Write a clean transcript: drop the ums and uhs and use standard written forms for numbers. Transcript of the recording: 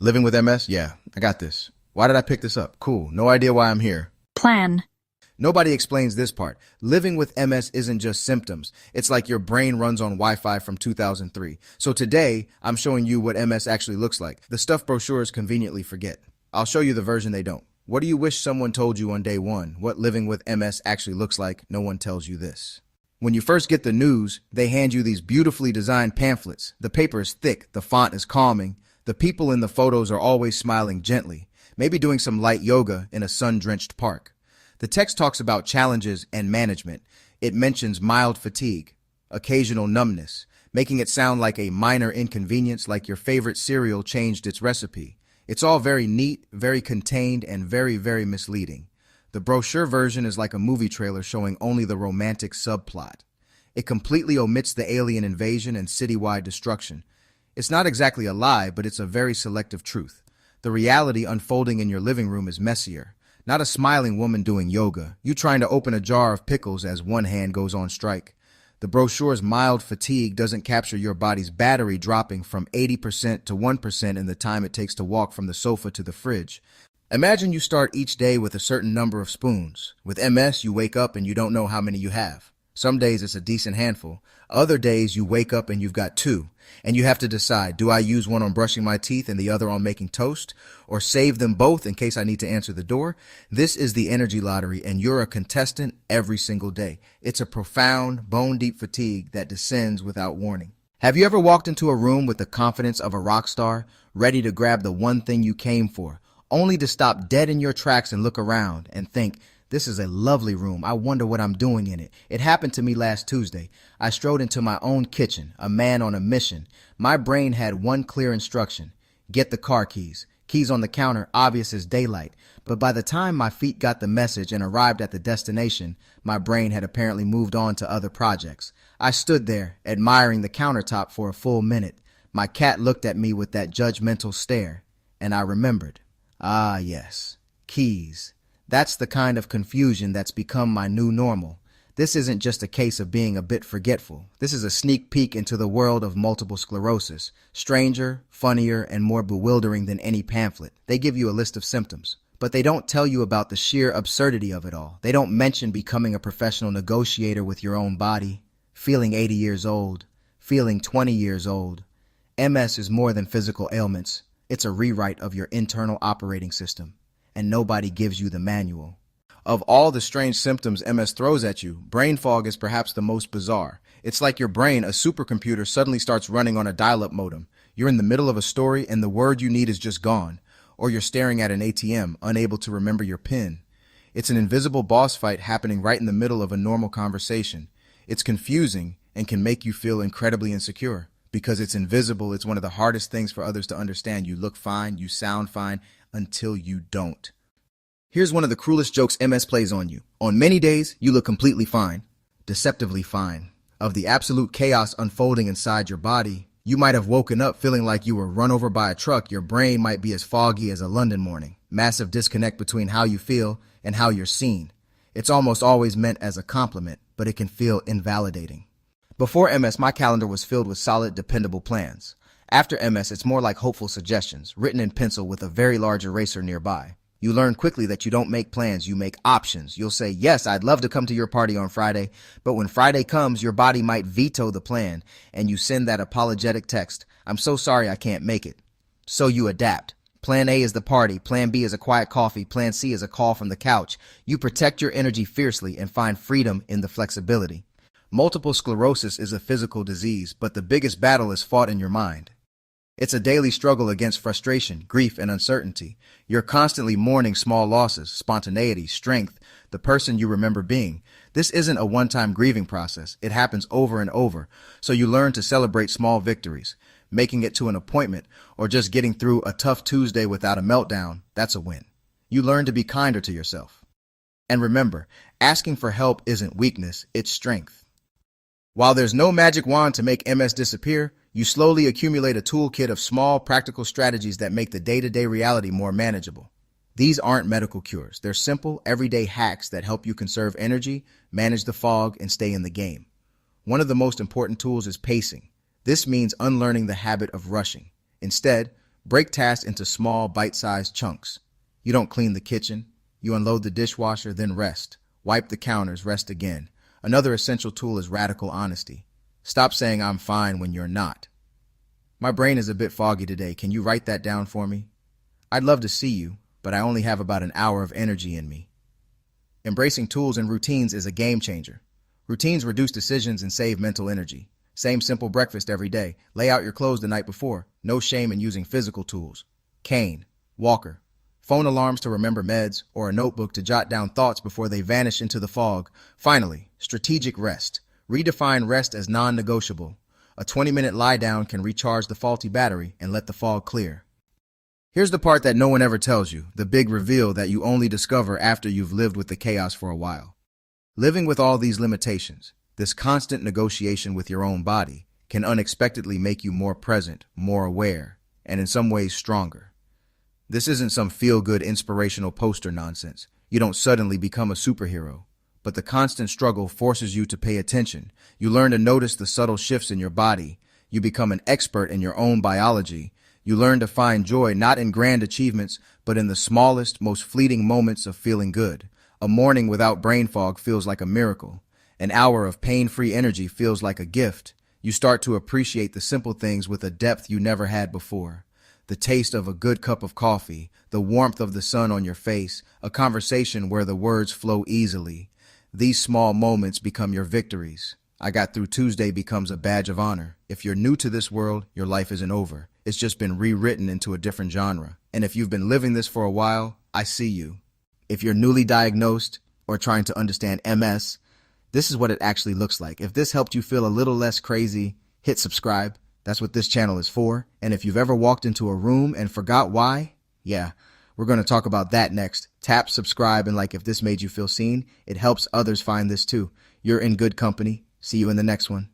Living with MS? Yeah, I got this. Why did I pick this up? Cool. No idea why I'm here. Plan. Nobody explains this part. Living with MS isn't just symptoms. It's like your brain runs on Wi-Fi from 2003. So today, I'm showing you what MS actually looks like. The stuff brochures conveniently forget. I'll show you the version they don't. What do you wish someone told you on day one? What living with MS actually looks like? No one tells you this. When you first get the news, they hand you these beautifully designed pamphlets. The paper is thick, the font is calming. The people in the photos are always smiling gently, maybe doing some light yoga in a sun-drenched park. The text talks about challenges and management. It mentions mild fatigue, occasional numbness, making it sound like a minor inconvenience, like your favorite cereal changed its recipe. It's all very neat, very contained, and very, very misleading. The brochure version is like a movie trailer showing only the romantic subplot. It completely omits the alien invasion and citywide destruction. It's not exactly a lie, but it's a very selective truth. The reality unfolding in your living room is messier. Not a smiling woman doing yoga, you trying to open a jar of pickles as one hand goes on strike. The brochure's mild fatigue doesn't capture your body's battery dropping from 80% to 1% in the time it takes to walk from the sofa to the fridge. Imagine you start each day with a certain number of spoons. With MS, you wake up and you don't know how many you have. Some days it's a decent handful. Other days you wake up and you've got two. And you have to decide, do I use one on brushing my teeth and the other on making toast? Or save them both in case I need to answer the door? This is the energy lottery, and you're a contestant every single day. It's a profound, bone-deep fatigue that descends without warning. Have you ever walked into a room with the confidence of a rock star, ready to grab the one thing you came for, only to stop dead in your tracks and look around and think, this is a lovely room. I wonder what I'm doing in it. It happened to me last Tuesday. I strode into my own kitchen, a man on a mission. My brain had one clear instruction. Get the car keys. Keys on the counter, obvious as daylight. But by the time my feet got the message and arrived at the destination, my brain had apparently moved on to other projects. I stood there, admiring the countertop for a full minute. My cat looked at me with that judgmental stare, and I remembered. Ah, yes. Keys. That's the kind of confusion that's become my new normal. This isn't just a case of being a bit forgetful. This is a sneak peek into the world of multiple sclerosis. Stranger, funnier, and more bewildering than any pamphlet. They give you a list of symptoms, but they don't tell you about the sheer absurdity of it all. They don't mention becoming a professional negotiator with your own body, feeling 80 years old, feeling 20 years old. MS is more than physical ailments. It's a rewrite of your internal operating system. And nobody gives you the manual. Of all the strange symptoms MS throws at you, brain fog is perhaps the most bizarre. It's like your brain, a supercomputer, suddenly starts running on a dial-up modem. You're in the middle of a story and the word you need is just gone. Or you're staring at an ATM, unable to remember your PIN. It's an invisible boss fight happening right in the middle of a normal conversation. It's confusing and can make you feel incredibly insecure. Because it's invisible, it's one of the hardest things for others to understand. You look fine, you sound fine, until you don't. Here's one of the cruelest jokes MS plays on you. On many days, you look completely fine, deceptively fine. Of the absolute chaos unfolding inside your body, you might have woken up feeling like you were run over by a truck. Your brain might be as foggy as a London morning. Massive disconnect between how you feel and how you're seen. It's almost always meant as a compliment, but it can feel invalidating. Before MS, my calendar was filled with solid, dependable plans. After MS, it's more like hopeful suggestions, written in pencil with a very large eraser nearby. You learn quickly that you don't make plans, you make options. You'll say, yes, I'd love to come to your party on Friday, but when Friday comes, your body might veto the plan, and you send that apologetic text, I'm so sorry I can't make it. So you adapt. Plan A is the party, Plan B is a quiet coffee, Plan C is a call from the couch. You protect your energy fiercely and find freedom in the flexibility. Multiple sclerosis is a physical disease, but the biggest battle is fought in your mind. It's a daily struggle against frustration, grief, and uncertainty. You're constantly mourning small losses, spontaneity, strength, the person you remember being. This isn't a one-time grieving process. It happens over and over. So you learn to celebrate small victories. Making it to an appointment or just getting through a tough Tuesday without a meltdown, that's a win. You learn to be kinder to yourself. And remember, asking for help isn't weakness, it's strength. While there's no magic wand to make MS disappear, you slowly accumulate a toolkit of small, practical strategies that make the day-to-day reality more manageable. These aren't medical cures. They're simple, everyday hacks that help you conserve energy, manage the fog, and stay in the game. One of the most important tools is pacing. This means unlearning the habit of rushing. Instead, Break tasks into small, bite-sized chunks. You don't clean the kitchen. You unload the dishwasher, then rest. Wipe the counters, rest again. Another essential tool is radical honesty. Stop saying I'm fine when you're not. My brain is a bit foggy today. Can you write that down for me? I'd love to see you, but I only have about an hour of energy in me. Embracing tools and routines is a game changer. Routines reduce decisions and save mental energy. Same simple breakfast every day. Lay out your clothes the night before. No shame in using physical tools. Cane, walker, phone alarms to remember meds, or a notebook to jot down thoughts before they vanish into the fog. Finally, strategic rest. Redefine rest as non-negotiable. A 20-minute lie down can recharge the faulty battery and let the fog clear. Here's the part that no one ever tells you, the big reveal that you only discover after you've lived with the chaos for a while. Living with all these limitations, this constant negotiation with your own body, can unexpectedly make you more present, more aware, and in some ways stronger. This isn't some feel-good inspirational poster nonsense. You don't suddenly become a superhero. But the constant struggle forces you to pay attention. You learn to notice the subtle shifts in your body. You become an expert in your own biology. You learn to find joy not in grand achievements, but in the smallest, most fleeting moments of feeling good. A morning without brain fog feels like a miracle. An hour of pain-free energy feels like a gift. You start to appreciate the simple things with a depth you never had before. The taste of a good cup of coffee, the warmth of the sun on your face, a conversation where the words flow easily. These small moments become your victories. I got through Tuesday becomes a badge of honor. If you're new to this world, your life isn't over. It's just been rewritten into a different genre. And if you've been living this for a while, I see you. If you're newly diagnosed or trying to understand MS, this is what it actually looks like. If this helped you feel a little less crazy, hit subscribe. That's what this channel is for. And if you've ever walked into a room and forgot why, yeah, we're going to talk about that next. Tap subscribe and like if this made you feel seen. It helps others find this too. You're in good company. See you in the next one.